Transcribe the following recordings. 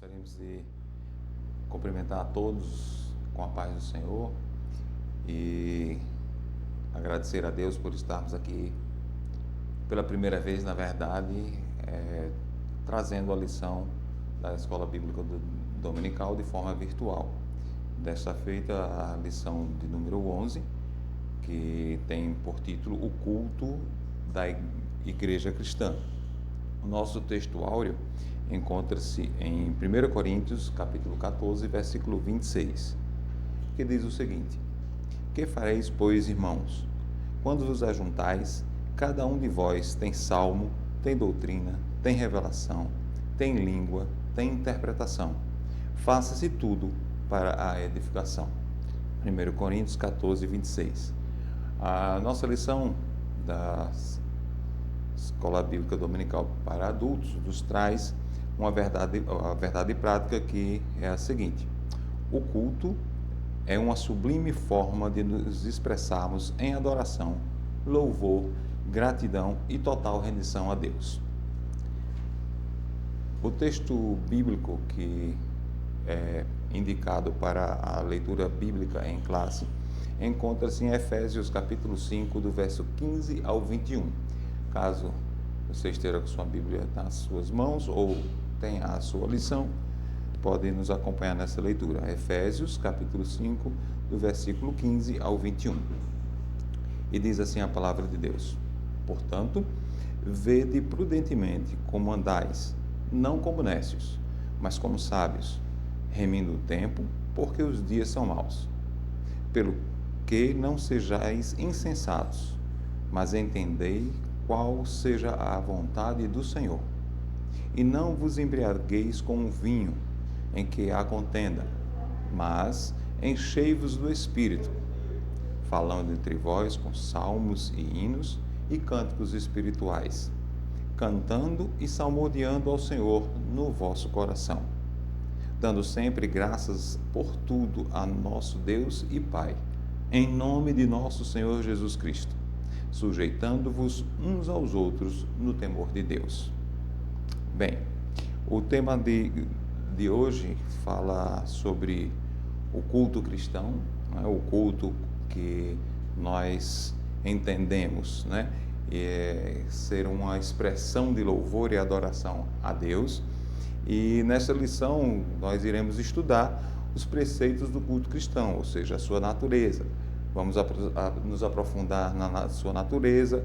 Gostaríamos de cumprimentar a todos com a paz do Senhor e agradecer a Deus por estarmos aqui pela primeira vez, na verdade, trazendo a lição da Escola Bíblica Dominical de forma virtual. Desta feita, a lição de número 11, que tem por título O Culto da Igreja Cristã. O nosso texto áureo encontra-se em 1 Coríntios, capítulo 14, versículo 26, que diz o seguinte: Que fareis, pois, irmãos? Quando vos ajuntais, cada um de vós tem salmo, tem doutrina, tem revelação, tem língua, tem interpretação. Faça-se tudo para a edificação. 1 Coríntios 14, 26. A nossa lição da Escola Bíblica Dominical para Adultos nos traz uma verdade prática, que é a seguinte: o culto é uma sublime forma de nos expressarmos em adoração, louvor, gratidão e total rendição a Deus. O texto bíblico que é indicado para a leitura bíblica em classe encontra-se em Efésios capítulo 5, do verso 15 ao 21. Caso você esteja com sua Bíblia nas suas mãos ou tenha a sua lição, pode nos acompanhar nessa leitura. Efésios capítulo 5, do versículo 15 ao 21. E diz assim a palavra de Deus: Portanto, vede prudentemente como andais, não como nécios, mas como sábios, remindo o tempo, porque os dias são maus. Pelo que não sejais insensatos, mas entendei qual seja a vontade do Senhor. E não vos embriagueis com o vinho, em que há contenda, mas enchei-vos do Espírito, falando entre vós com salmos e hinos e cânticos espirituais, cantando e salmodiando ao Senhor no vosso coração, dando sempre graças por tudo a nosso Deus e Pai, em nome de nosso Senhor Jesus Cristo, sujeitando-vos uns aos outros no temor de Deus. Bem, o tema de hoje fala sobre o culto cristão, né? O culto que nós entendemos, né? Ser uma expressão de louvor e adoração a Deus. E nessa lição nós iremos estudar os preceitos do culto cristão, ou seja, a sua natureza. Vamos nos aprofundar na sua natureza,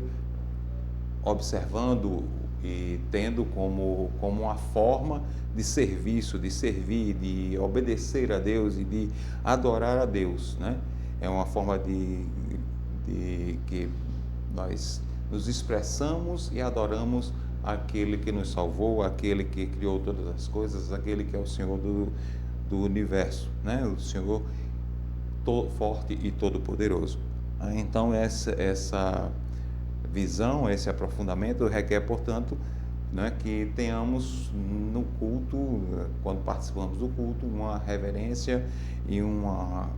observando e tendo como uma forma de serviço, de servir, de obedecer a Deus e de adorar a Deus, né? É uma forma de que nós nos expressamos e adoramos aquele que nos salvou, aquele que criou todas as coisas, aquele que é o Senhor do universo, né? O Senhor forte e todo-poderoso. Então essa visão, esse aprofundamento requer, portanto, né, que tenhamos no culto, quando participamos do culto, uma reverência e uma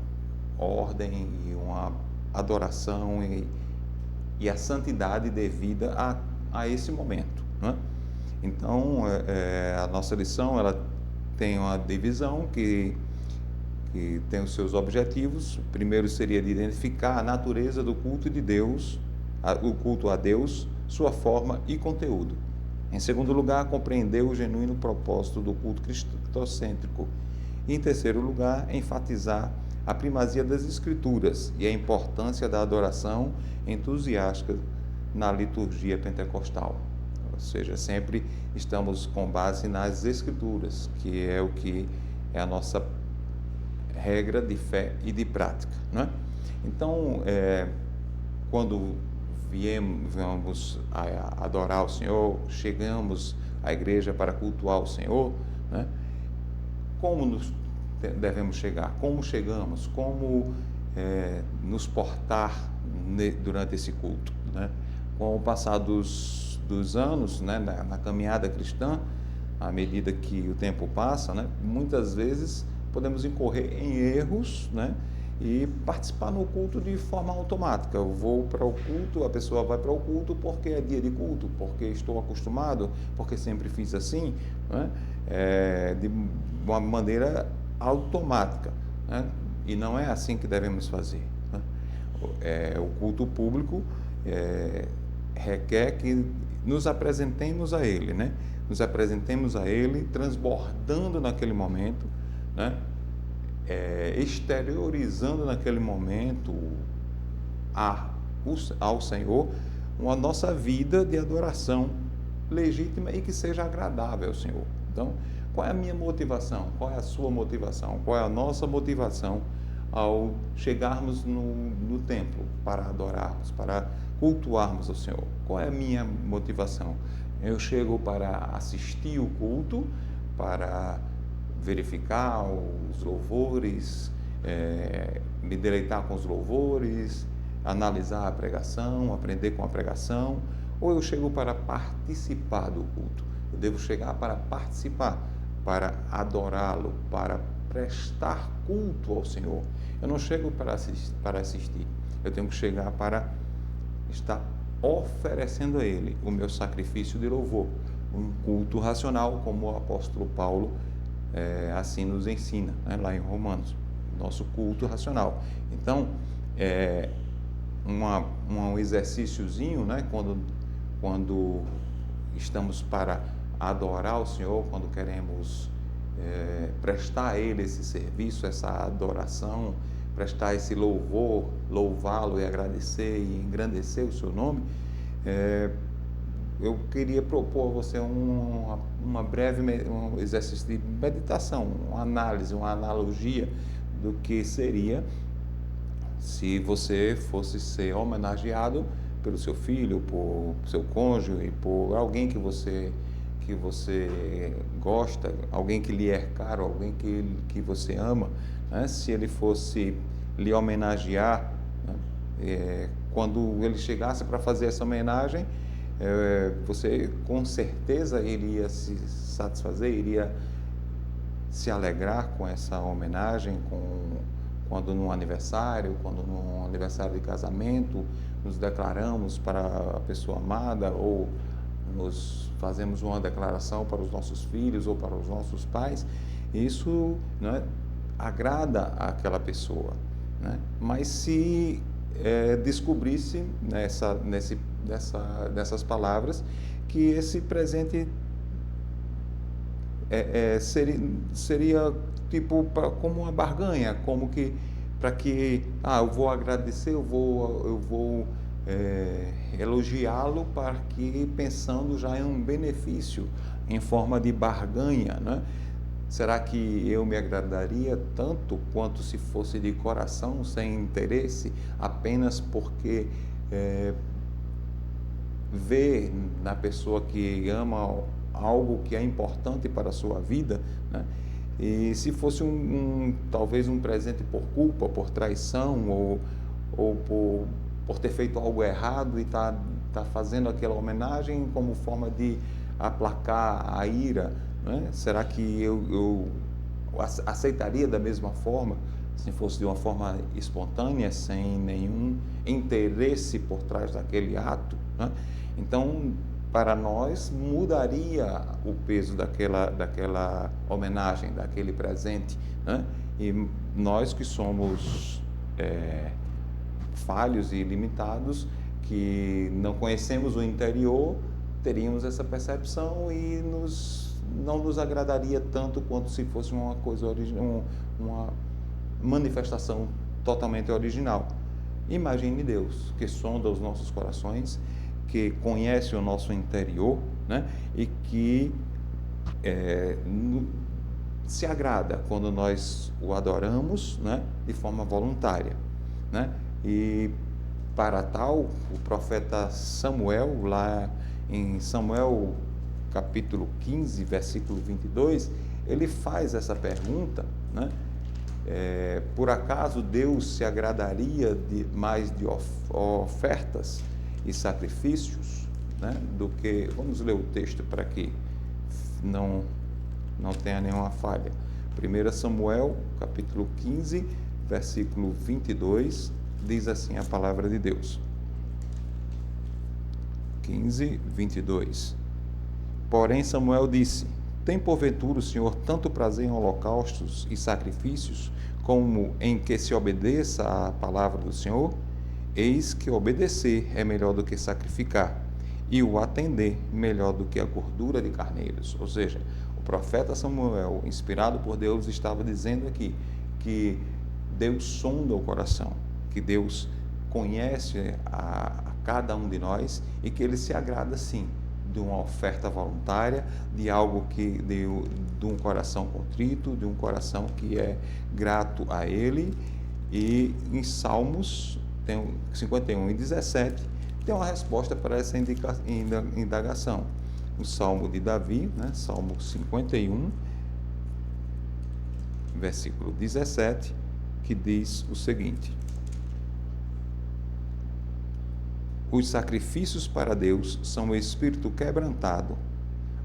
ordem e uma adoração e a santidade devida a esse momento, né? Então, a nossa lição ela tem uma divisão que tem os seus objetivos. O primeiro seria de identificar a natureza do culto de Deus, o culto a Deus, sua forma e conteúdo. Em segundo lugar, compreender o genuíno propósito do culto cristocêntrico. E em terceiro lugar, enfatizar a primazia das Escrituras e a importância da adoração entusiástica na liturgia pentecostal. Ou seja, sempre estamos com base nas Escrituras, que é o que é a nossa regra de fé e de prática, né? Então, quando viemos a adorar o Senhor, chegamos à igreja para cultuar o Senhor, né? Como devemos chegar? Como chegamos? Como nos portar durante esse culto, né? Com o passar dos anos, né, na caminhada cristã, à medida que o tempo passa, né, muitas vezes podemos incorrer em erros, né, e participar no culto de forma automática. Eu vou para o culto, a pessoa vai para o culto porque é dia de culto, porque estou acostumado, porque sempre fiz assim, né? De uma maneira automática, né? E não é assim que devemos fazer, né? O culto público requer que nos apresentemos a Ele, né? Nos apresentemos a Ele, transbordando naquele momento, né? Exteriorizando naquele momento ao Senhor uma nossa vida de adoração legítima e que seja agradável ao Senhor. Então, qual é a minha motivação? Qual é a sua motivação? Qual é a nossa motivação ao chegarmos no templo para adorarmos, para cultuarmos ao Senhor? Qual é a minha motivação? Eu chego para assistir o culto, para verificar os louvores, me deleitar com os louvores, analisar a pregação, aprender com a pregação, ou eu chego para participar do culto? Eu devo chegar para participar, para adorá-lo, para prestar culto ao Senhor. Eu não chego para assistir, eu tenho que chegar para estar oferecendo a Ele o meu sacrifício de louvor, um culto racional, como o apóstolo Paulo assim nos ensina, né, lá em Romanos, nosso culto racional. Então, um exercíciozinho, né, quando estamos para adorar o Senhor, quando queremos prestar a Ele esse serviço, essa adoração, prestar esse louvor, louvá-lo e agradecer e engrandecer o seu nome, eu queria propor a você um exercício de meditação, uma análise, uma analogia do que seria se você fosse ser homenageado pelo seu filho, por seu cônjuge, por alguém que você gosta, alguém que lhe é caro, alguém que você ama, né? Se ele fosse lhe homenagear, né? Quando ele chegasse para fazer essa homenagem, você com certeza iria se satisfazer, iria se alegrar com essa homenagem, quando num aniversário de casamento, nos declaramos para a pessoa amada, ou nos fazemos uma declaração para os nossos filhos ou para os nossos pais. Isso, né, agrada àquela pessoa, né? Mas se descobrisse nessas palavras que esse presente seria tipo como uma barganha, como que para que eu vou agradecer, eu vou elogiá-lo, para que pensando já em um benefício em forma de barganha, né? Será que eu me agradaria tanto quanto se fosse de coração, sem interesse, apenas porque vê na pessoa que ama algo que é importante para a sua vida, né? E se fosse talvez um presente por culpa, por traição, ou por ter feito algo errado e tá fazendo aquela homenagem como forma de aplacar a ira, né? Será que eu aceitaria da mesma forma, se fosse de uma forma espontânea, sem nenhum interesse por trás daquele ato, né? Então, para nós, mudaria o peso daquela homenagem, daquele presente, né? E nós que somos falhos e limitados, que não conhecemos o interior, teríamos essa percepção e não nos agradaria tanto quanto se fosse uma coisa uma manifestação totalmente original. Imagine Deus, que sonda os nossos corações, que conhece o nosso interior, né? E que se agrada quando nós o adoramos, né? De forma voluntária, né? E para tal, o profeta Samuel, lá em Samuel capítulo 15, versículo 22, ele faz essa pergunta, né? Por acaso Deus se agradaria mais de ofertas e sacrifícios, né, do que... Vamos ler o texto para que não tenha nenhuma falha. 1 Samuel, capítulo 15, versículo 22, diz assim a palavra de Deus. 15, 22. Porém Samuel disse: tem porventura o Senhor tanto prazer em holocaustos e sacrifícios, como em que se obedeça à palavra do Senhor? Eis que obedecer é melhor do que sacrificar, e o atender melhor do que a gordura de carneiros. Ou seja, o profeta Samuel, inspirado por Deus, estava dizendo aqui que Deus sonda o coração, que Deus conhece a cada um de nós e que Ele se agrada, sim, de uma oferta voluntária, de algo de um coração contrito, de um coração que é grato a Ele. E em Salmos 51 e 17 tem uma resposta para essa indagação. O Salmo de Davi, Salmo 51, versículo 17, que diz o seguinte: os sacrifícios para Deus são o espírito quebrantado.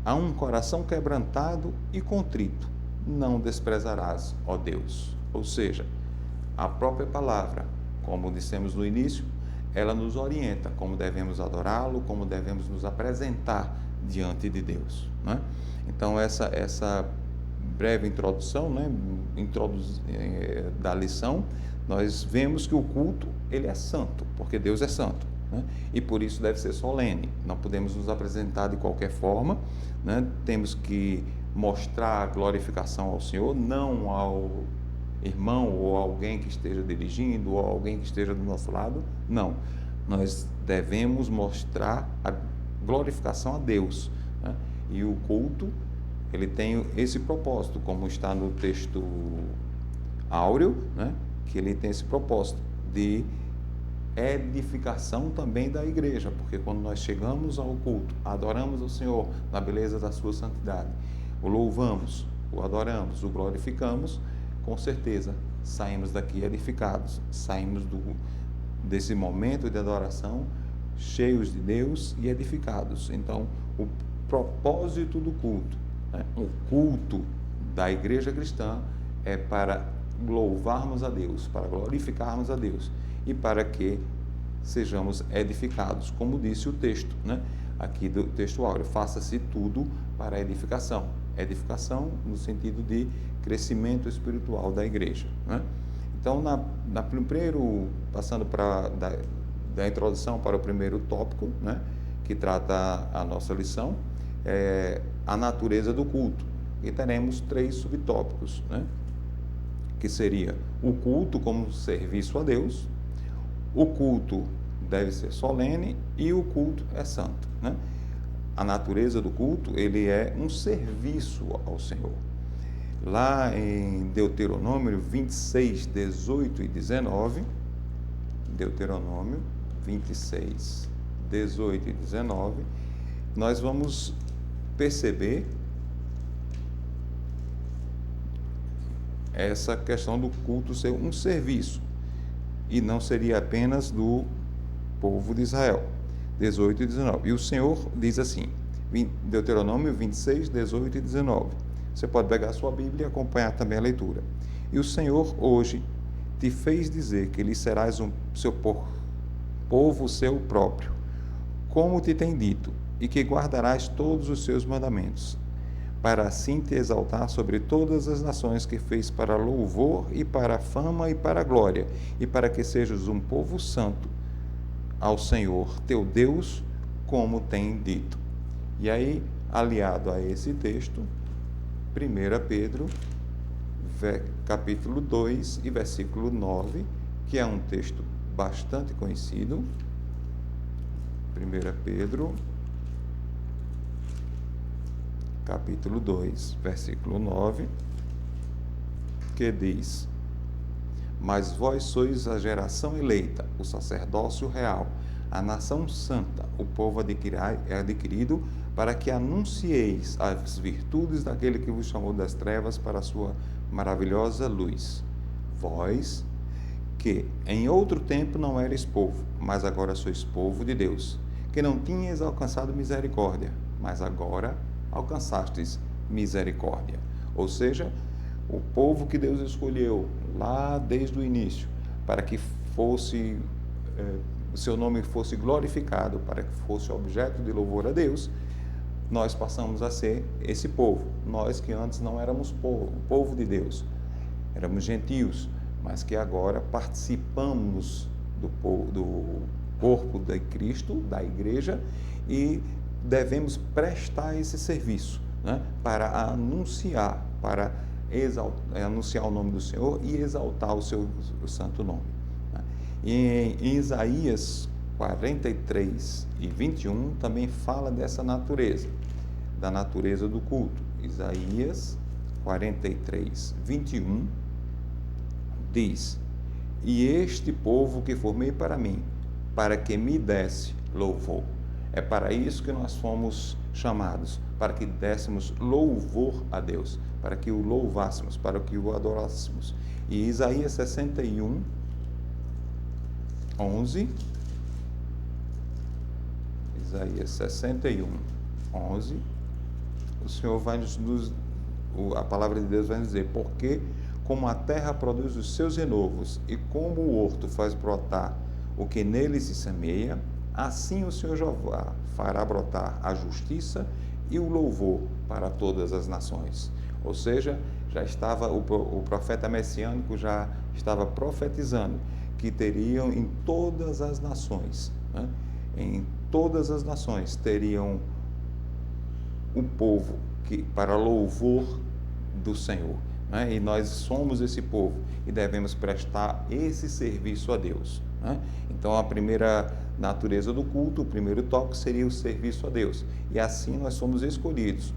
A um coração quebrantado e contrito não desprezarás, ó Deus. Ou seja, a própria palavra, como dissemos no início, ela nos orienta como devemos adorá-lo, como devemos nos apresentar diante de Deus. Então, essa breve introdução, da lição, nós vemos que o culto, ele é santo, porque Deus é santo. E por isso deve ser solene. Não podemos nos apresentar de qualquer forma, temos que mostrar a glorificação ao Senhor, não ao irmão ou alguém que esteja dirigindo ou alguém que esteja do nosso lado. Não, nós devemos mostrar a glorificação a Deus, e o culto, ele tem esse propósito, como está no texto áureo, que ele tem esse propósito de edificação também da igreja, porque quando nós chegamos ao culto, adoramos o Senhor na beleza da sua santidade, o louvamos, o adoramos, o glorificamos, com certeza saímos daqui edificados, saímos desse momento de adoração cheios de Deus e edificados. Então, o propósito do culto, o culto da igreja cristã é para louvarmos a Deus, para glorificarmos a Deus e para que sejamos edificados, como disse o texto, aqui do texto áureo: faça-se tudo para a edificação. Edificação no sentido de crescimento espiritual da igreja. Então, passando da introdução para o primeiro tópico, que trata a nossa lição, a natureza do culto. E teremos 3 subtópicos, que seria o culto como serviço a Deus, o culto deve ser solene e o culto é santo. A natureza do culto, ele é um serviço ao Senhor. Lá em Deuteronômio 26, 18 e 19, Deuteronômio 26, 18 e 19, nós vamos perceber essa questão do culto ser um serviço, e não seria apenas do povo de Israel. 18 e 19. E o Senhor diz assim, Deuteronômio 26, 18 e 19. Você pode pegar a sua Bíblia e acompanhar também a leitura. E o Senhor hoje te fez dizer que lhe serás seu povo seu próprio, como te tem dito, e que guardarás todos os seus mandamentos, para assim te exaltar sobre todas as nações que fez para louvor e para fama e para glória, e para que sejas um povo santo ao Senhor teu Deus, como tem dito. E aí, aliado a esse texto, 1 Pedro, capítulo 2 e versículo 9, que é um texto bastante conhecido. 1 Pedro, capítulo 2, versículo 9, que diz: mas vós sois a geração eleita, o sacerdócio real, a nação santa, o povo adquirido, para que anuncieis as virtudes daquele que vos chamou das trevas para a sua maravilhosa luz. Vós, que em outro tempo não erais povo, mas agora sois povo de Deus, que não tinhas alcançado misericórdia, mas agora alcançastes misericórdia. Ou seja, o povo que Deus escolheu, lá desde o início, para que fosse o seu nome fosse glorificado, para que fosse objeto de louvor a Deus, nós passamos a ser esse povo. Nós que antes não éramos povo de Deus, éramos gentios, mas que agora participamos do corpo de Cristo, da igreja, e devemos prestar esse serviço, né, para anunciar, anunciar o nome do Senhor e exaltar o seu santo nome. Né? E em Isaías 43 e 21 também fala dessa natureza, da natureza do culto. Isaías 43, 21 diz: e este povo que formei para mim, para que me desse louvor. É para isso que nós fomos chamados, para que dessemos louvor a Deus, para que o louvássemos, para que o adorássemos. E Isaías 61, 11, Isaías 61, 11, o Senhor vai a palavra de Deus vai nos dizer: porque como a terra produz os seus renovos e como o horto faz brotar o que nele se semeia, assim o Senhor Jeová fará brotar a justiça e o louvor para todas as nações. Ou seja, já estava o profeta messiânico já estava profetizando que teriam em todas as nações, né? Em todas as nações teriam um povo para louvor do Senhor. Né? E nós somos esse povo e devemos prestar esse serviço a Deus. Né? Então, a primeira natureza do culto, o primeiro tópico seria o serviço a Deus. E assim nós somos escolhidos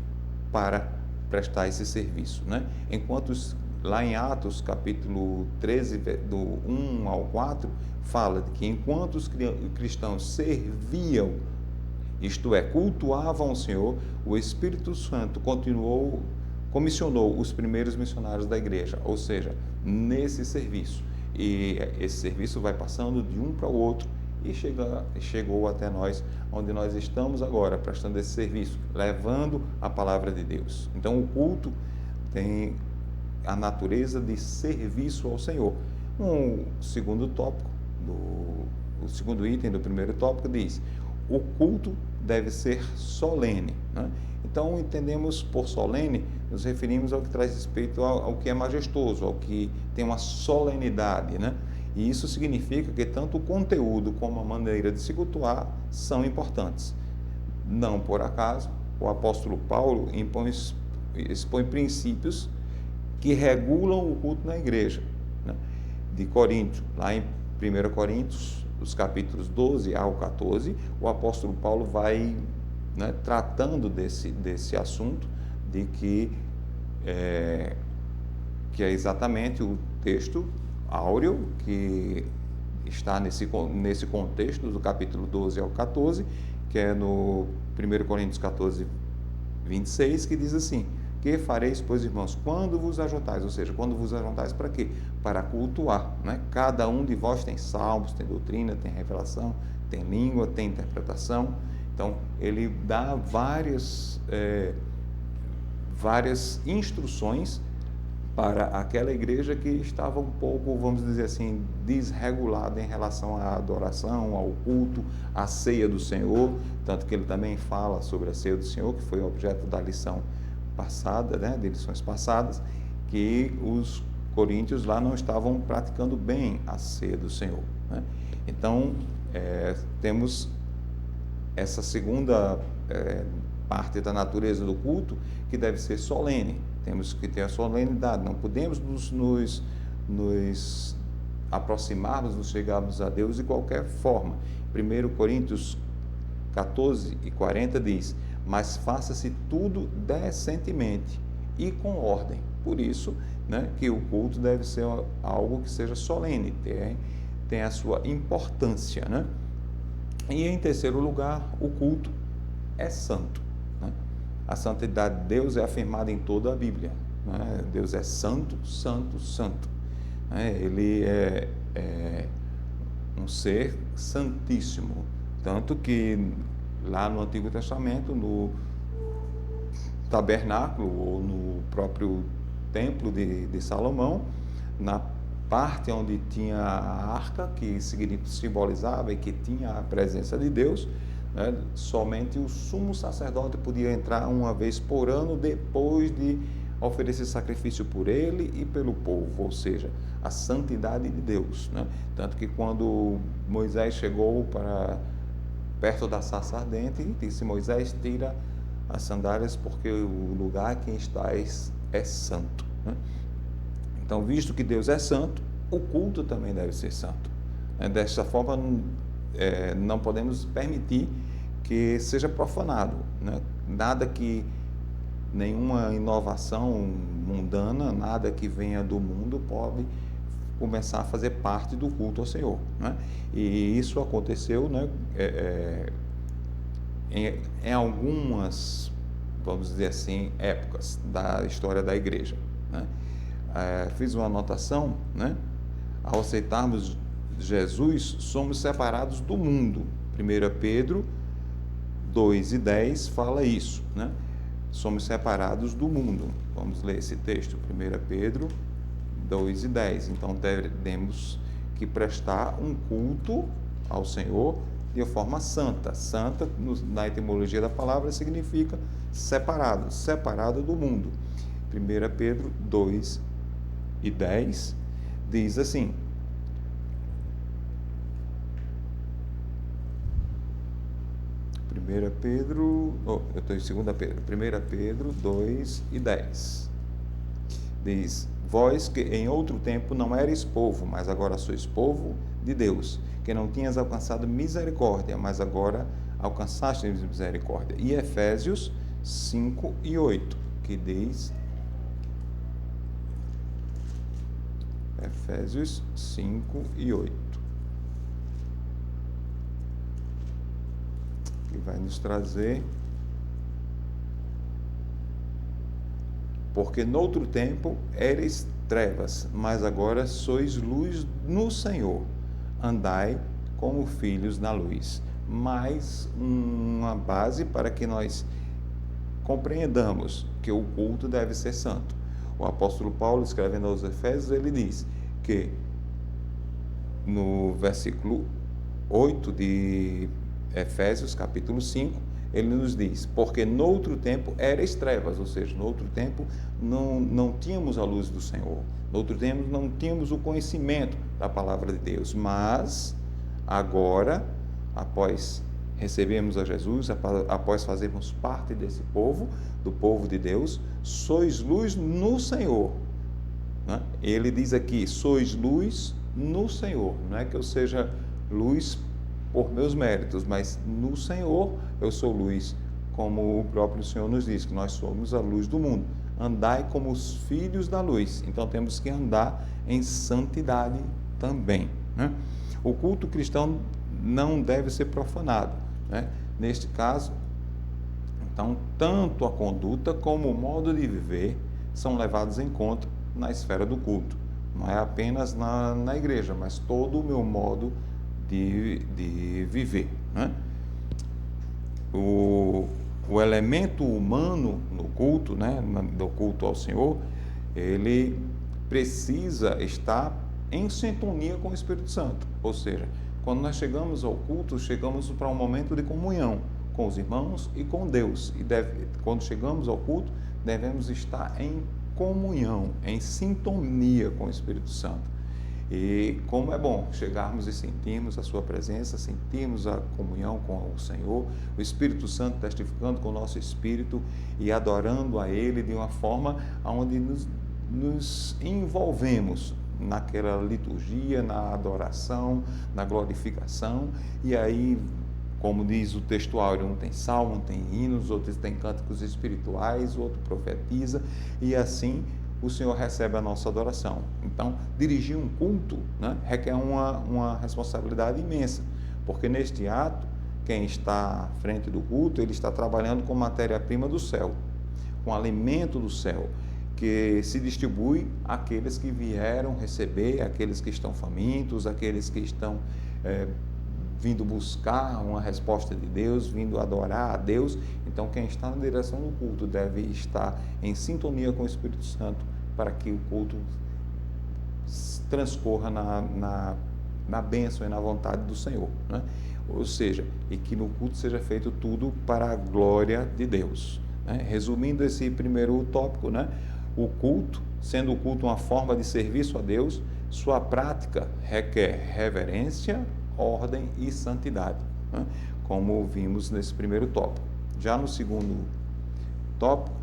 para prestar esse serviço. Né? Enquanto lá em Atos, capítulo 13, do 1 ao 4, fala de que enquanto os cristãos serviam, isto é, cultuavam o Senhor, o Espírito Santo comissionou os primeiros missionários da igreja, ou seja, nesse serviço. E esse serviço vai passando de um para o outro e chegou até nós, onde nós estamos agora, prestando esse serviço, levando a palavra de Deus. Então, o culto tem a natureza de serviço ao Senhor. O segundo tópico, o segundo item do primeiro tópico diz: o culto deve ser solene. Né? Então, entendemos por solene, nos referimos ao que traz respeito ao que é majestoso, ao que tem uma solenidade, né? E isso significa que tanto o conteúdo como a maneira de se cultuar são importantes. Não por acaso, o apóstolo Paulo expõe princípios que regulam o culto na igreja. Né? De Corinto, lá em 1 Coríntios, os capítulos 12 ao 14, o apóstolo Paulo vai, né, tratando desse assunto, de que é exatamente o texto áureo que está nesse contexto do capítulo 12 ao 14, que é no 1 Coríntios 14, 26, que diz assim: que fareis, pois, irmãos, quando vos ajuntais? Ou seja, quando vos ajuntais para quê? Para cultuar, né? Cada um de vós tem salmos, tem doutrina, tem revelação, tem língua, tem interpretação. Então, ele dá várias instruções para aquela igreja que estava um pouco, vamos dizer assim, desregulada em relação à adoração, ao culto, à ceia do Senhor, tanto que ele também fala sobre a ceia do Senhor, que foi objeto da lição passada, né, de lições passadas, que os coríntios lá não estavam praticando bem a ceia do Senhor. Né? Então, temos essa segunda parte da natureza do culto, que deve ser solene. Temos que ter a solenidade, não podemos nos aproximarmos, nos chegarmos a Deus de qualquer forma. 1 Coríntios 14 e 40 diz: mas faça-se tudo decentemente e com ordem. Por isso, né, que o culto deve ser algo que seja solene, tem a sua importância. Né? E em terceiro lugar, o culto é santo. Né? A santidade de Deus é afirmada em toda a Bíblia. Né? Deus é santo, santo, santo. Né? Ele é um ser santíssimo. Tanto que lá no Antigo Testamento, no tabernáculo ou no próprio templo de Salomão, na parte onde tinha a arca, que simbolizava e que tinha a presença de Deus, né? Somente o sumo sacerdote podia entrar uma vez por ano, depois de oferecer sacrifício por ele e pelo povo, ou seja, a santidade de Deus, né? Tanto que quando Moisés chegou para perto da sarça ardente, disse: Moisés, tira as sandálias, porque o lugar que estás é santo, né? Então, visto que Deus é santo, o culto também deve ser santo. Desta forma, não podemos permitir que seja profanado, né? Nada que, nenhuma inovação mundana, nada que venha do mundo pode começar a fazer parte do culto ao Senhor, né? E isso aconteceu, né, em algumas, vamos dizer assim, épocas da história da igreja, né? Fiz uma anotação, né? Ao aceitarmos Jesus, somos separados do mundo. 1 Pedro 2:10 fala isso, né? Somos separados do mundo. Vamos ler esse texto, 1 Pedro 2:10. Então, temos que prestar um culto ao Senhor de forma santa. Santa, na etimologia da palavra, significa separado, separado do mundo. 1 Pedro 2:10 diz assim: eu estou em 2 Pedro, 1 Pedro 2:10 diz: vós que em outro tempo não erais povo, mas agora sois povo de Deus, que não tinhas alcançado misericórdia, mas agora alcançastes misericórdia. E Efésios 5:8, que diz, Efésios 5:8, que vai nos trazer: porque noutro tempo eres trevas, mas agora sois luz no Senhor. Andai como filhos na luz. Mais uma base para que nós compreendamos que o culto deve ser santo. O apóstolo Paulo, escrevendo aos Efésios, ele diz que no versículo 8 de Efésios, capítulo 5, ele nos diz: porque noutro tempo erais trevas, ou seja, noutro tempo não tínhamos a luz do Senhor, noutro tempo não tínhamos o conhecimento da palavra de Deus, mas agora, após recebemos a Jesus, após fazermos parte desse povo, do povo de Deus, sois luz no Senhor, né? Ele diz aqui: sois luz no Senhor. Não é que eu seja luz por meus méritos, mas no Senhor eu sou luz, como o próprio Senhor nos diz, que nós somos a luz do mundo. Andai como os filhos da luz. Então temos que andar em santidade também, né? O culto cristão não deve ser profanado, né? Neste caso, então, tanto a conduta como o modo de viver são levados em conta na esfera do culto. Não é apenas na igreja, mas todo o meu modo de viver, né? O elemento humano no culto, né, do culto ao Senhor, ele precisa estar em sintonia com o Espírito Santo. Ou seja, quando nós chegamos ao culto, chegamos para um momento de comunhão com os irmãos e com Deus. E quando chegamos ao culto, devemos estar em comunhão, em sintonia com o Espírito Santo. E como é bom chegarmos e sentirmos a sua presença, sentirmos a comunhão com o Senhor, o Espírito Santo testificando com o nosso espírito e adorando a Ele de uma forma onde nos envolvemos naquela liturgia, na adoração, na glorificação. E aí, como diz o textuário, um tem salmo, um tem hinos, outros tem cânticos espirituais, o outro profetiza, e assim o Senhor recebe a nossa adoração. Então, dirigir um culto, né, requer uma responsabilidade imensa, porque neste ato, quem está à frente do culto, ele está trabalhando com matéria-prima do céu, com alimento do céu, que se distribui àqueles que vieram receber, àqueles que estão famintos, àqueles que estão vindo buscar uma resposta de Deus, vindo adorar a Deus. Então, quem está na direção do culto deve estar em sintonia com o Espírito Santo para que o culto transcorra na bênção e na vontade do Senhor, né? Ou seja, e que no culto seja feito tudo para a glória de Deus, né? Resumindo esse primeiro tópico, né? O culto, sendo o culto uma forma de serviço a Deus, sua prática requer reverência, ordem e santidade, né? Como vimos nesse primeiro tópico. Já no segundo tópico,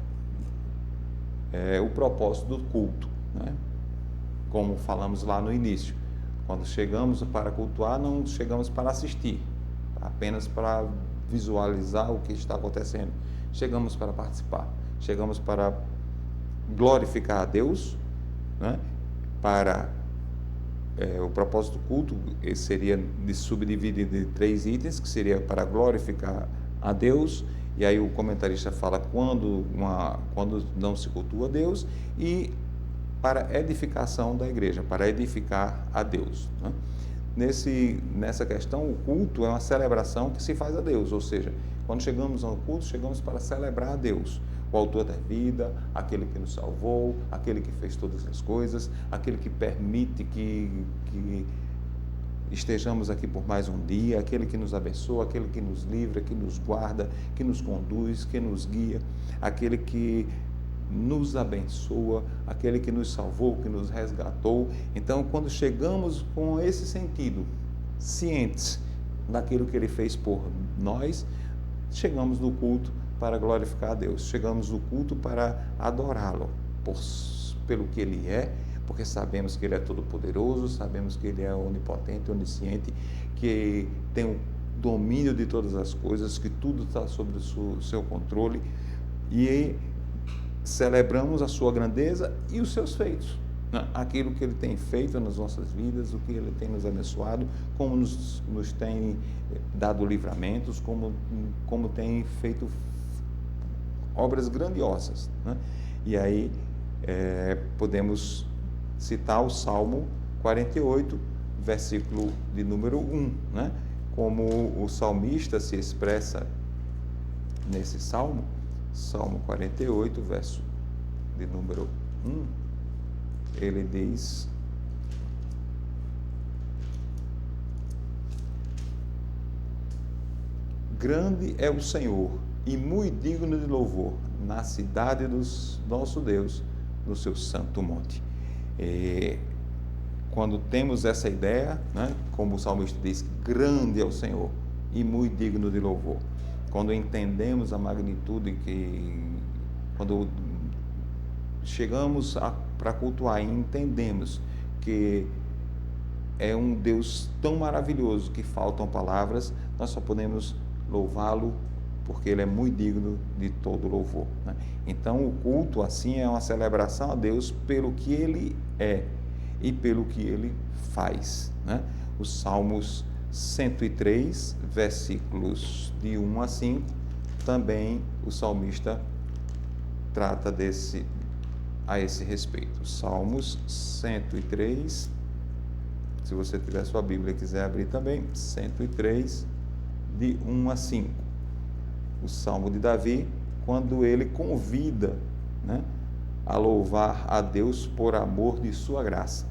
o propósito do culto, né? Como falamos lá no início, quando chegamos para cultuar, não chegamos para assistir, apenas para visualizar o que está acontecendo. Chegamos para participar, chegamos para glorificar a Deus, né? Para o propósito do culto seria subdividido em 3 itens, que seria para glorificar a Deus, e aí o comentarista fala quando não se cultua a Deus, e para edificação da igreja, para edificar a Deus, né? Nessa questão, o culto é uma celebração que se faz a Deus, ou seja, quando chegamos ao culto, chegamos para celebrar a Deus, o autor da vida, aquele que nos salvou, aquele que fez todas as coisas, aquele que permite que estejamos aqui por mais um dia, aquele que nos abençoa, aquele que nos livra, que nos guarda, que nos conduz, que nos guia, aquele que nos abençoa, aquele que nos salvou, que nos resgatou. Então, quando chegamos com esse sentido, cientes daquilo que Ele fez por nós, chegamos no culto para glorificar a Deus, chegamos no culto para adorá-lo pelo que Ele é, porque sabemos que Ele é todo-poderoso, sabemos que Ele é onipotente, onisciente, que tem o domínio de todas as coisas, que tudo está sob o seu controle, e celebramos a sua grandeza e os seus feitos, né? Aquilo que Ele tem feito nas nossas vidas, o que Ele tem nos abençoado, como nos tem dado livramentos, como tem feito obras grandiosas, né? E aí podemos citar o Salmo 48, versículo de número 1, né? Como o salmista se expressa nesse salmo, Salmo 48, verso de número 1, ele diz: grande é o Senhor e muito digno de louvor na cidade do nosso Deus, no seu santo monte. Quando temos essa ideia, né, como o salmista diz, grande é o Senhor e muito digno de louvor. Quando entendemos a magnitude quando chegamos para cultuar e entendemos que é um Deus tão maravilhoso que faltam palavras, nós só podemos louvá-lo porque Ele é muito digno de todo louvor, né? Então, o culto, assim, é uma celebração a Deus pelo que Ele é e pelo que Ele faz, né? Os Salmos 103, versículos de 1 a 5, também o salmista trata a esse respeito. Salmos 103, se você tiver sua Bíblia e quiser abrir também, 103, de 1 a 5. O Salmo de Davi, quando ele convida, né, a louvar a Deus por amor de sua graça,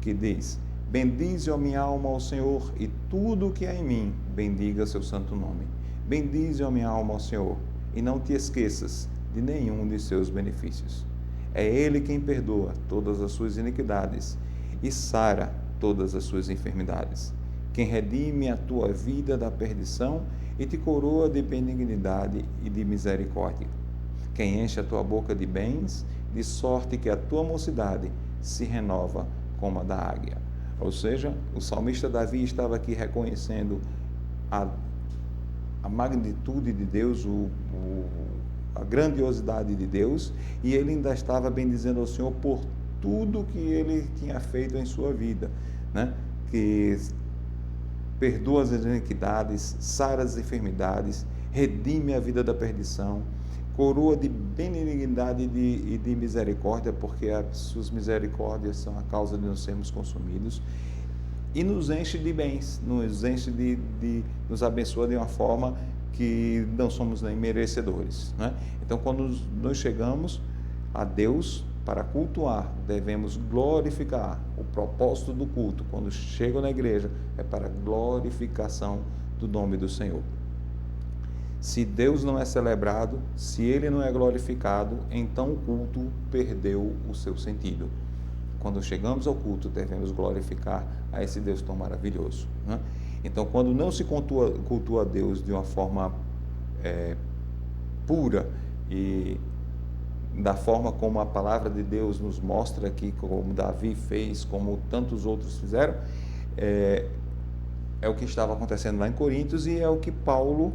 que diz: bendize, ó minha alma, ao Senhor, e tudo o que há em mim, bendiga seu santo nome. Bendize, ó minha alma, ao Senhor, e não te esqueças de nenhum de seus benefícios. É Ele quem perdoa todas as suas iniquidades e sara todas as suas enfermidades. Quem redime a tua vida da perdição e te coroa de benignidade e de misericórdia. Quem enche a tua boca de bens, de sorte que a tua mocidade se renova como a da águia. Ou seja, o salmista Davi estava aqui reconhecendo a magnitude de Deus, a grandiosidade de Deus, e ele ainda estava bendizendo ao Senhor por tudo que ele tinha feito em sua vida, né? Que perdoa as iniquidades, sara as enfermidades, redime a vida da perdição, coroa de benignidade e de misericórdia, porque as suas misericórdias são a causa de não sermos consumidos, e nos enche de bens, nos enche nos abençoa de uma forma que não somos nem merecedores, né? Então, quando nós chegamos a Deus para cultuar, devemos glorificar. O propósito do culto, quando chegam na igreja, é para glorificação do nome do Senhor. Se Deus não é celebrado, se Ele não é glorificado, então o culto perdeu o seu sentido. Quando chegamos ao culto, devemos glorificar a esse Deus tão maravilhoso, né? Então, quando não se cultua a Deus de uma forma pura e da forma como a palavra de Deus nos mostra aqui, como Davi fez, como tantos outros fizeram, é o que estava acontecendo lá em Coríntios e é o que Paulo,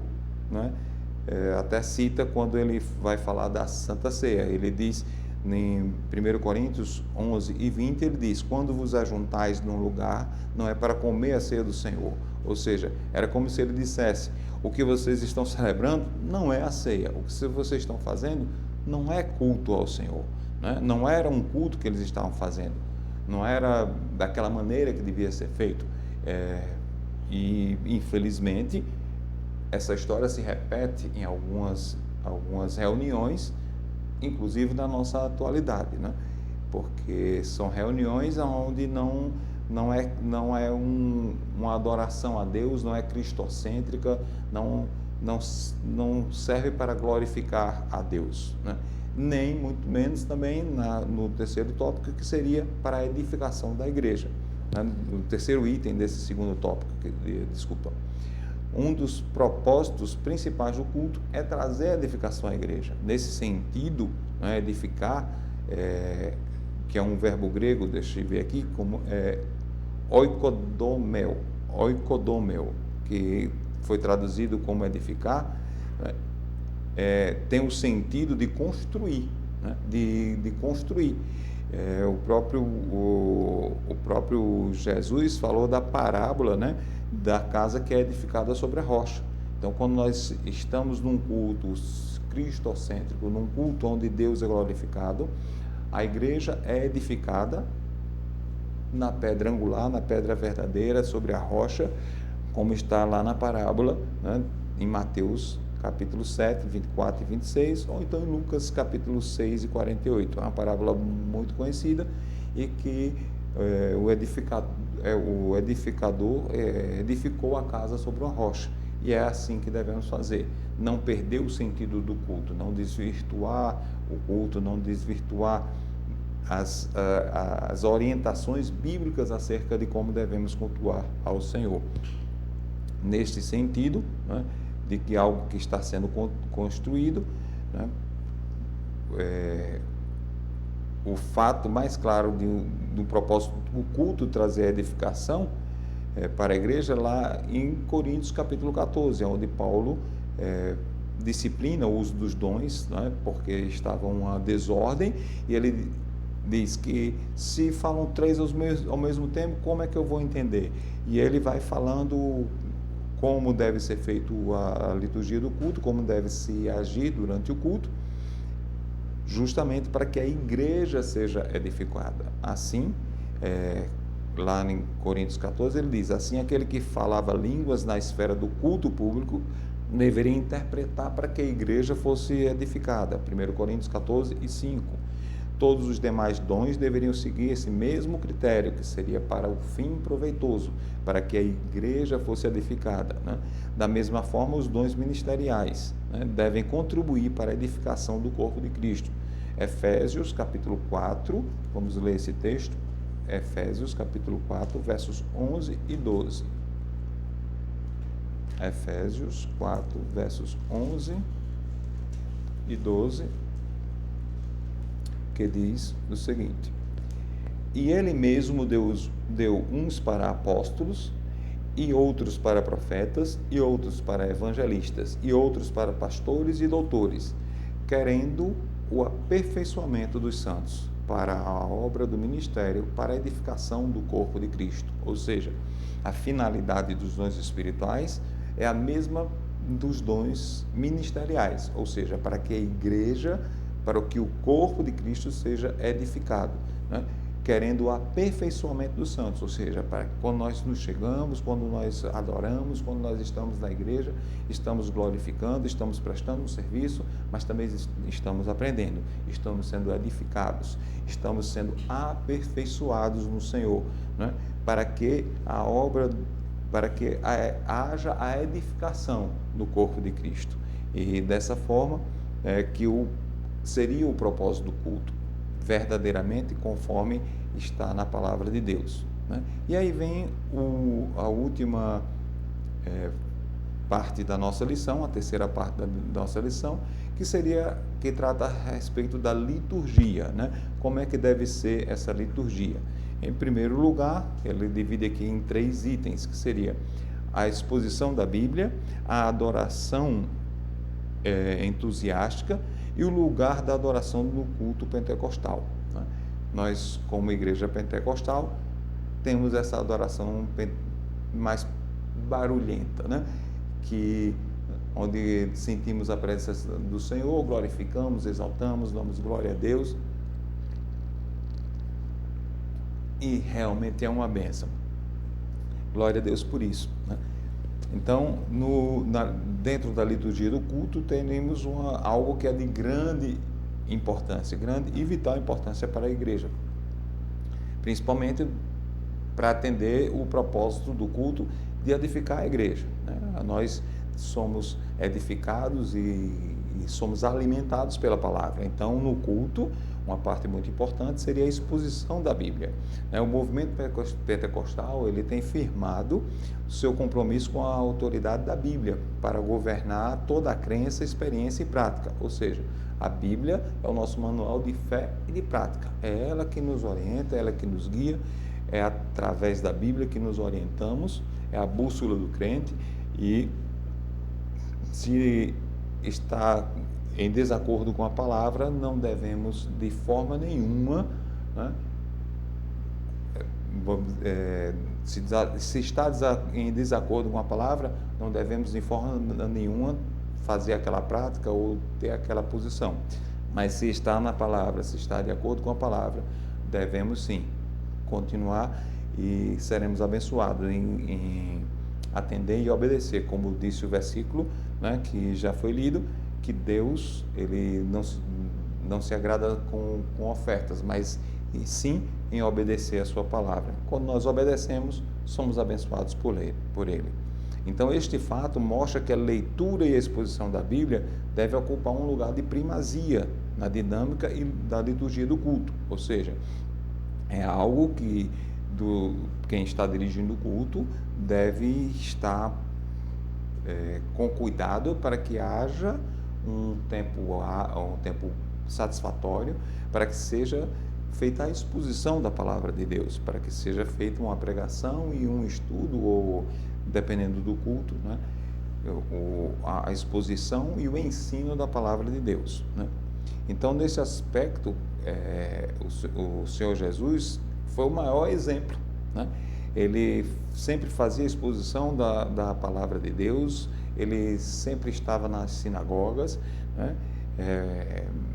né, até cita quando ele vai falar da Santa Ceia. Ele diz em 1 Coríntios 11 e 20, ele diz: quando vos ajuntais num lugar, não é para comer a ceia do Senhor. Ou seja, era como se ele dissesse: o que vocês estão celebrando não é a ceia, o que vocês estão fazendo não é culto ao Senhor, né? Não era um culto que eles estavam fazendo, não era daquela maneira que devia ser feito. E infelizmente essa história se repete em algumas reuniões, inclusive na nossa atualidade, né? Porque são reuniões onde não é uma adoração a Deus, não é cristocêntrica, não serve para glorificar a Deus, né? Nem muito menos também no terceiro tópico, que seria para a edificação da igreja, né? No terceiro item desse segundo tópico, um dos propósitos principais do culto é trazer a edificação à igreja. Nesse sentido, né, edificar, que é um verbo grego, deixa eu ver aqui, como oikodomel, que foi traduzido como edificar, tem o sentido de construir, né, de construir. O próprio Jesus falou da parábola, né, da casa que é edificada sobre a rocha. Então, quando nós estamos num culto cristocêntrico, num culto onde Deus é glorificado, a igreja é edificada na pedra angular, na pedra verdadeira, sobre a rocha, como está lá na parábola, né, em Mateus capítulo 7, 24 e 26, ou então em Lucas capítulo 6 e 48. É uma parábola muito conhecida e que o edificador edificou a casa sobre uma rocha. E é assim que devemos fazer. Não perder o sentido do culto, não desvirtuar o culto, não desvirtuar as orientações bíblicas acerca de como devemos cultuar ao Senhor. Neste sentido, né, de que algo que está sendo construído, né, o fato mais claro do propósito do culto trazer a edificação para a igreja, lá em Coríntios capítulo 14, onde Paulo disciplina o uso dos dons, né, porque estava uma desordem, e ele diz que se falam três ao mesmo tempo, como é que eu vou entender? E ele vai falando como deve ser feito a liturgia do culto, como deve se agir durante o culto, justamente para que a igreja seja edificada. Assim, lá em Coríntios 14, ele diz: assim, aquele que falava línguas na esfera do culto público deveria interpretar para que a igreja fosse edificada. 1 Coríntios 14 e 5. Todos os demais dons deveriam seguir esse mesmo critério, que seria para o fim proveitoso, para que a igreja fosse edificada, né? Da mesma forma, os dons ministeriais, né, devem contribuir para a edificação do corpo de Cristo. Efésios capítulo 4, vamos ler esse texto. Efésios capítulo 4, versos 11 e 12. Efésios 4, versos 11 e 12, que diz o seguinte: e ele mesmo deu uns para apóstolos, e outros para profetas, e outros para evangelistas, e outros para pastores e doutores, querendo o aperfeiçoamento dos santos, para a obra do ministério, para a edificação do corpo de Cristo. Ou seja, a finalidade dos dons espirituais é a mesma dos dons ministeriais, ou seja, para que a igreja, para que o corpo de Cristo seja edificado, né? querendo o aperfeiçoamento dos santos, ou seja, para que quando nós nos chegamos, quando nós adoramos, quando nós estamos na igreja, estamos glorificando, estamos prestando um serviço, mas também estamos aprendendo, estamos sendo edificados, estamos sendo aperfeiçoados no Senhor, né? Para que a obra, para que haja a edificação do corpo de Cristo. E dessa forma seria o propósito do culto, verdadeiramente conforme está na palavra de Deus, né? E aí vem a última parte da nossa lição, a terceira parte da nossa lição, que trata a respeito da liturgia, né? Como é que deve ser essa liturgia? Em primeiro lugar, ele divide aqui em 3 itens, que seria a exposição da Bíblia, a adoração entusiástica e o lugar da adoração no culto pentecostal, né? Nós, como igreja pentecostal, temos essa adoração mais barulhenta, né? Onde sentimos a presença do Senhor, glorificamos, exaltamos, damos glória a Deus, e realmente é uma bênção. Glória a Deus por isso, né? Então, dentro da liturgia do culto, temos algo que é de grande importância, grande e vital importância para a igreja, principalmente para atender o propósito do culto de edificar a igreja, né? Nós somos edificados e somos alimentados pela palavra. Então, no culto, uma parte muito importante seria a exposição da Bíblia, né? O movimento pentecostal, ele tem firmado o seu compromisso com a autoridade da Bíblia para governar toda a crença, experiência e prática. Ou seja, a Bíblia é o nosso manual de fé e de prática. É ela que nos orienta, é ela que nos guia, é através da Bíblia que nos orientamos, é a bússola do crente. E se está em desacordo com a palavra, não devemos de forma nenhuma, né, se está em desacordo com a palavra, não devemos de forma nenhuma fazer aquela prática ou ter aquela posição. Mas se está na palavra, se está de acordo com a palavra, devemos sim continuar e seremos abençoados em atender e obedecer, como disse o versículo, né, que já foi lido, que Deus, ele não se agrada com ofertas, mas sim em obedecer a sua palavra. Quando nós obedecemos, somos abençoados por ele. Então, este fato mostra que a leitura e a exposição da Bíblia deve ocupar um lugar de primazia na dinâmica e da liturgia do culto, ou seja, é algo que quem está dirigindo o culto deve estar com cuidado para que haja um tempo satisfatório, para que seja feita a exposição da palavra de Deus, para que seja feita uma pregação e um estudo, ou dependendo do culto, né, a exposição e o ensino da palavra de Deus, né? Então, nesse aspecto, o Senhor Jesus foi o maior exemplo, né? Ele sempre fazia exposição da palavra de Deus, ele sempre estava nas sinagogas, né?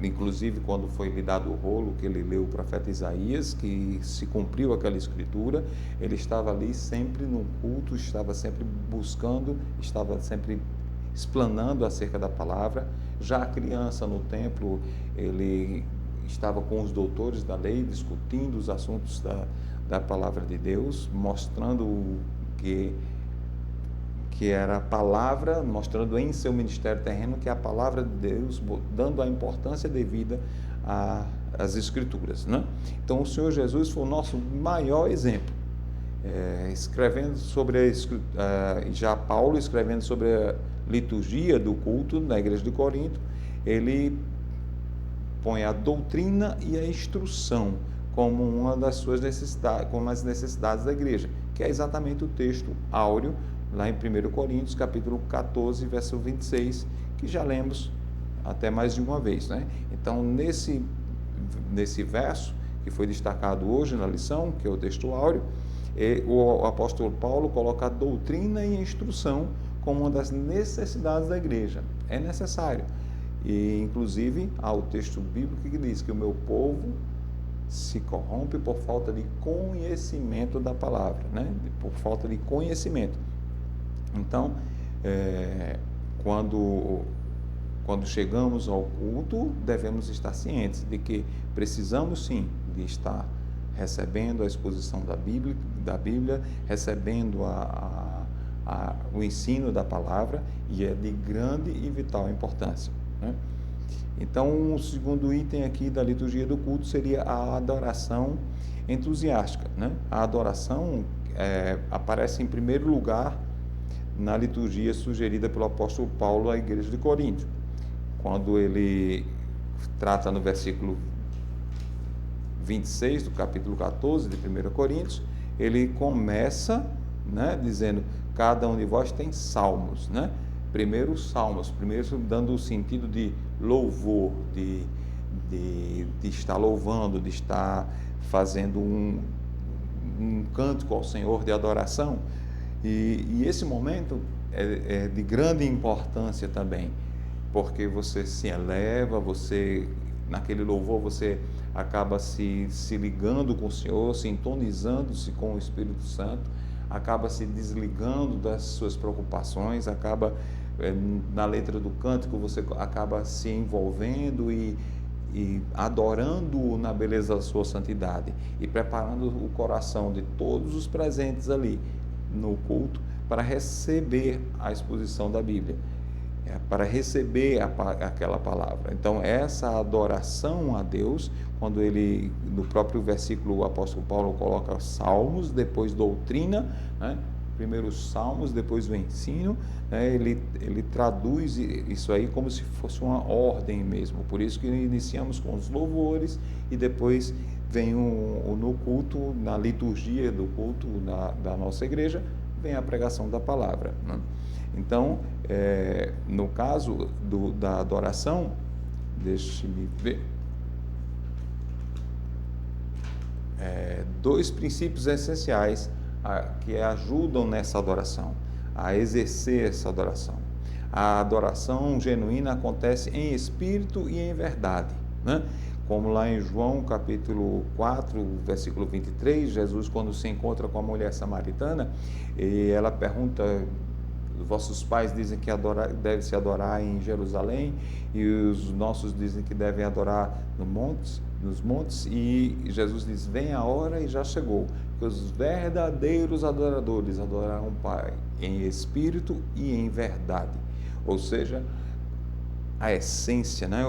Inclusive quando foi lhe dado o rolo que ele leu o profeta Isaías, que se cumpriu aquela escritura, ele estava ali sempre no culto, estava sempre buscando, estava sempre explanando acerca da palavra. Já criança no templo, ele estava com os doutores da lei, discutindo os assuntos da palavra de Deus, mostrando que era a palavra, mostrando em seu ministério terreno que é a palavra de Deus, dando a importância devida às Escrituras, né? Então, o Senhor Jesus foi o nosso maior exemplo. Escrevendo sobre já Paulo, escrevendo sobre a liturgia do culto na igreja de Corinto, ele põe a doutrina e a instrução como uma das suas necessidades, como as necessidades da igreja, que é exatamente o texto áureo, lá em 1 Coríntios, capítulo 14, verso 26, que já lemos até mais de uma vez, né? Então, nesse verso, que foi destacado hoje na lição, que é o texto áureo, o apóstolo Paulo coloca a doutrina e a instrução como uma das necessidades da igreja. É necessário. E, inclusive, há o texto bíblico que diz que o meu povo se corrompe por falta de conhecimento da palavra, né? Por falta de conhecimento. Então, quando chegamos ao culto, devemos estar cientes de que precisamos sim de estar recebendo a exposição da Bíblia, recebendo o ensino da palavra, e é de grande e vital importância, né? Então, o segundo item aqui da liturgia do culto seria a adoração entusiástica, né? A adoração aparece em primeiro lugar na liturgia sugerida pelo apóstolo Paulo à igreja de Corinto, quando ele trata no versículo 26 do capítulo 14 de 1 Coríntios, ele começa, né, dizendo: cada um de vós tem salmos, né? Primeiro salmos, primeiro dando o sentido de louvor, de estar louvando, de estar fazendo um cântico ao Senhor de adoração. E esse momento é de grande importância também, porque você se eleva, naquele louvor você acaba se ligando com o Senhor, sintonizando-se com o Espírito Santo, acaba se desligando das suas preocupações, acaba na letra do cântico você acaba se envolvendo e adorando na beleza da sua santidade e preparando o coração de todos os presentes ali no culto para receber a exposição da Bíblia, para receber aquela palavra. Então, essa adoração a Deus, quando ele, no próprio versículo, o apóstolo Paulo coloca salmos, depois doutrina, né? Primeiro os salmos, depois o ensino, né? Ele traduz isso aí como se fosse uma ordem mesmo. Por isso que iniciamos com os louvores e depois vem no culto, na liturgia do culto da nossa igreja, vem a pregação da palavra, né? Então, no caso da adoração, deixe-me ver, dois princípios essenciais que ajudam nessa adoração, a exercer essa adoração. A adoração genuína acontece em espírito e em verdade, né? Como lá em João capítulo 4, versículo 23, Jesus, quando se encontra com a mulher samaritana, e ela pergunta: vossos pais dizem que deve-se adorar em Jerusalém, e os nossos dizem que devem adorar nos montes, e Jesus diz: vem a hora e já chegou, que os verdadeiros adoradores adorarão o Pai em espírito e em verdade. Ou seja, a essência, né?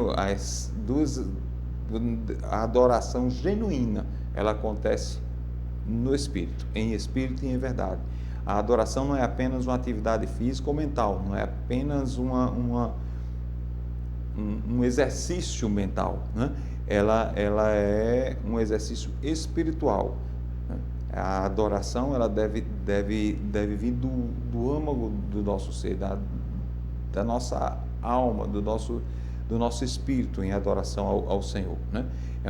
A adoração genuína, ela acontece no espírito, em espírito e em verdade. A adoração não é apenas uma atividade física ou mental, não é apenas um exercício mental, né? Ela é um exercício espiritual, né? A adoração, ela deve vir do âmago do nosso ser, da nossa alma, do nosso espírito, em adoração ao Senhor, né? É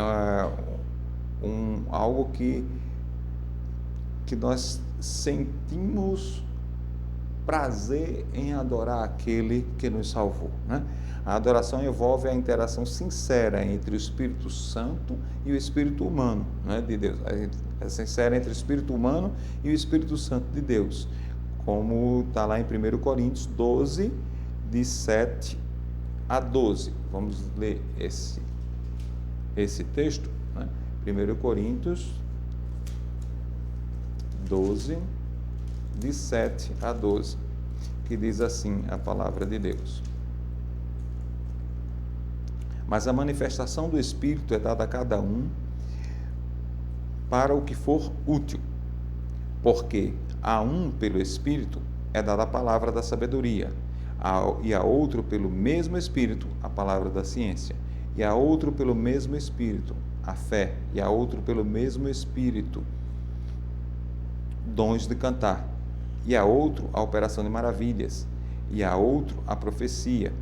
algo que nós sentimos prazer em adorar aquele que nos salvou, né? A adoração envolve a interação sincera entre o Espírito Santo e o Espírito humano, né, de Deus. É sincera entre o Espírito humano e o Espírito Santo de Deus, como está lá em 1 Coríntios 12, de 7 a 12. Vamos ler esse texto, né? 1 Coríntios 12, de 7 a 12, que diz assim a palavra de Deus: mas a manifestação do Espírito é dada a cada um para o que for útil, porque a um pelo Espírito é dada a palavra da sabedoria, e a outro pelo mesmo Espírito a palavra da ciência, e a outro pelo mesmo Espírito a fé, e a outro pelo mesmo Espírito dons de cantar, e a outro a operação de maravilhas, e a outro a profecia,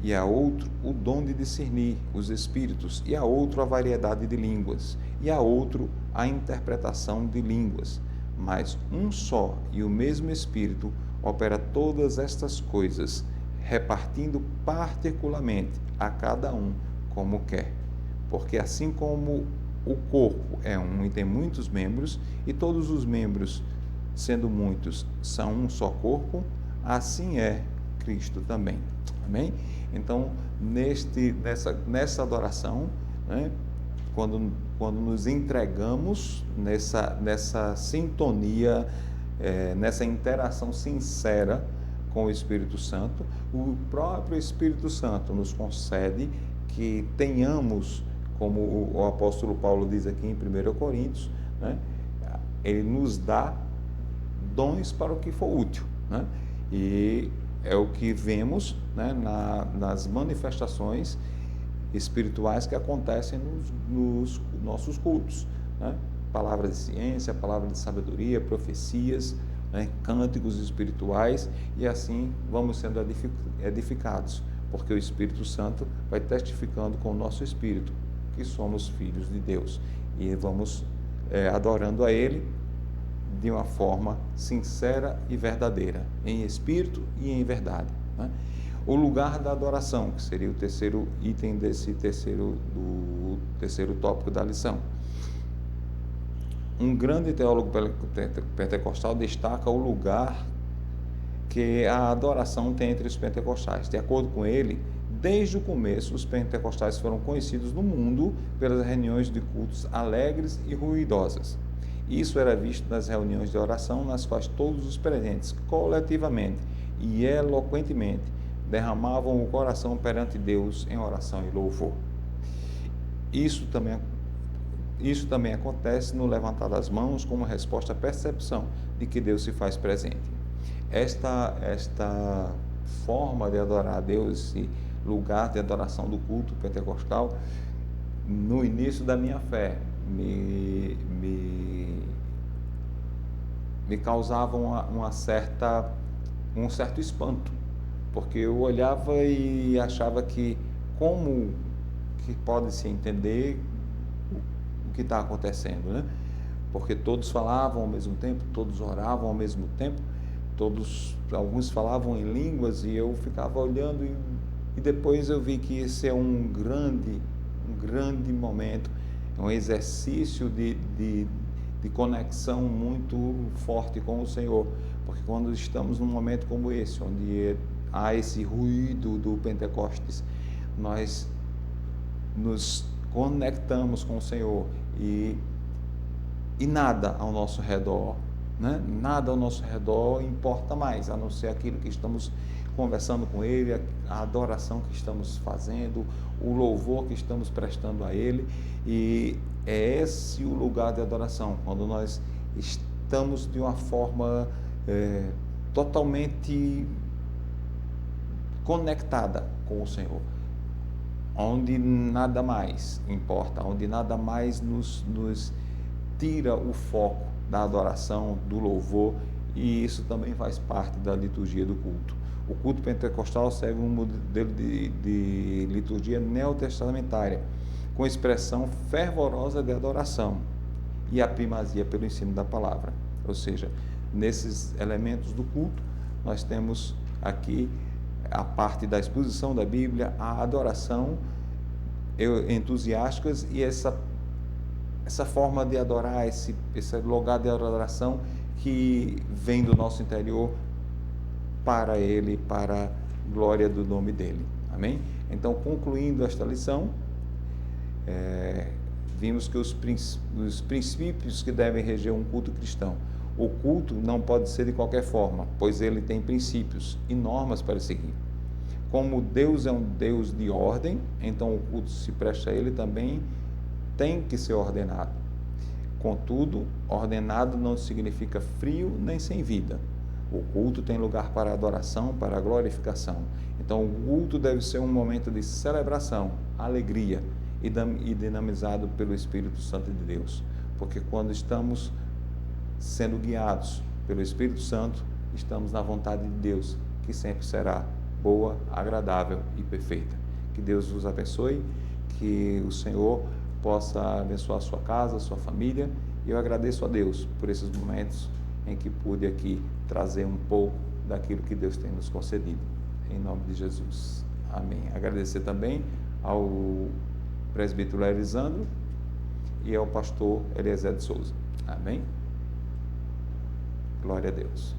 e a outro o dom de discernir os espíritos, e a outro a variedade de línguas, e a outro a interpretação de línguas. Mas um só e o mesmo Espírito opera todas estas coisas, repartindo particularmente a cada um como quer. Porque assim como o corpo é um e tem muitos membros, e todos os membros, sendo muitos, são um só corpo, assim é Cristo também. Amém? Então, nessa adoração, né, quando nos entregamos nessa sintonia, nessa interação sincera com o Espírito Santo, o próprio Espírito Santo nos concede que tenhamos, como o apóstolo Paulo diz aqui em 1 Coríntios, né, ele nos dá dons para o que for útil, né? E é o que vemos, né, nas manifestações espirituais que acontecem nos nossos cultos, né? Palavra de ciência, palavra de sabedoria, profecias, né, cânticos espirituais, e assim vamos sendo edificados, porque o Espírito Santo vai testificando com o nosso espírito que somos filhos de Deus, e vamos adorando a Ele de uma forma sincera e verdadeira, em espírito e em verdade, né? O lugar da adoração, que seria o terceiro item do terceiro tópico da lição. Um grande teólogo pentecostal destaca o lugar que a adoração tem entre os pentecostais. De acordo com ele, desde o começo, os pentecostais foram conhecidos no mundo pelas reuniões de cultos alegres e ruidosas. Isso era visto nas reuniões de oração, nas quais todos os presentes, coletivamente e eloquentemente, derramavam o coração perante Deus em oração e louvor. Isso também acontece no levantar das mãos como resposta à percepção de que Deus se faz presente. Esta forma de adorar a Deus, esse lugar de adoração do culto pentecostal, no início da minha fé, me causava um certo espanto, porque eu olhava e achava que como que pode se entender o que está acontecendo, né? Porque todos falavam ao mesmo tempo, todos oravam ao mesmo tempo, alguns falavam em línguas, e eu ficava olhando, e depois eu vi que esse é um grande momento, é um exercício de conexão muito forte com o Senhor, porque quando estamos num momento como esse, onde há esse ruído do Pentecostes, nós nos conectamos com o Senhor, e nada ao nosso redor, né? Nada ao nosso redor importa mais, a não ser aquilo que estamos conversando com Ele, a adoração que estamos fazendo, o louvor que estamos prestando a Ele, e é esse o lugar de adoração, quando nós estamos de uma forma totalmente conectada com o Senhor, onde nada mais importa, onde nada mais nos tira o foco da adoração, do louvor, e isso também faz parte da liturgia do culto. O culto pentecostal segue um modelo de liturgia neotestamentária, com expressão fervorosa de adoração e a primazia pelo ensino da palavra. Ou seja, nesses elementos do culto, nós temos aqui a parte da exposição da Bíblia, a adoração entusiásticas, e essa forma de adorar, esse lugar de adoração que vem do nosso interior para Ele, para a glória do nome dEle. Amém? Então, concluindo esta lição, vimos que os princípios que devem reger um culto cristão. O culto não pode ser de qualquer forma, pois ele tem princípios e normas para seguir. Como Deus é um Deus de ordem, então o culto se presta a Ele também tem que ser ordenado. Contudo, ordenado não significa frio nem sem vida. O culto tem lugar para a adoração, para a glorificação. Então o culto deve ser um momento de celebração, alegria, e dinamizado pelo Espírito Santo de Deus. Porque quando estamos sendo guiados pelo Espírito Santo, estamos na vontade de Deus, que sempre será boa, agradável e perfeita. Que Deus vos abençoe, que o Senhor possa abençoar a sua casa, a sua família, e eu agradeço a Deus por esses momentos em que pude aqui trazer um pouco daquilo que Deus tem nos concedido. Em nome de Jesus. Amém. Agradecer também ao presbítero Elisandro e ao pastor Eliezer de Souza. Amém? Glória a Deus.